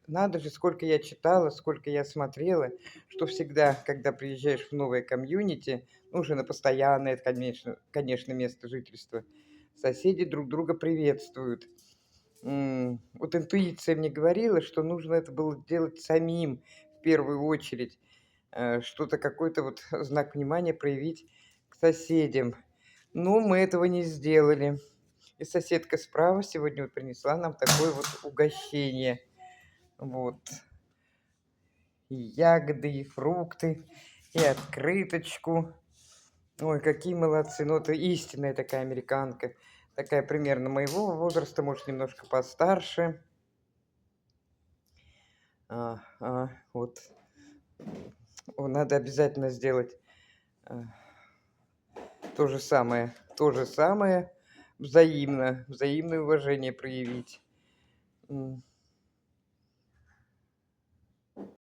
Надо же, сколько я читала, сколько я смотрела, что всегда, когда приезжаешь в новое комьюнити, ну, уже на постоянное, это, конечно, место жительства, соседи друг друга приветствуют. Вот интуиция мне говорила, что нужно это было делать самим в первую очередь, что-то, какой-то вот знак внимания проявить к соседям. Но мы этого не сделали. И соседка справа сегодня вот принесла нам такое вот угощение. Вот. И ягоды, и фрукты, и открыточку. Ой, какие молодцы. Ну, это истинная такая американка. Такая примерно моего возраста, может, немножко постарше. Вот. Надо обязательно сделать а, то же самое, взаимно, взаимное уважение проявить.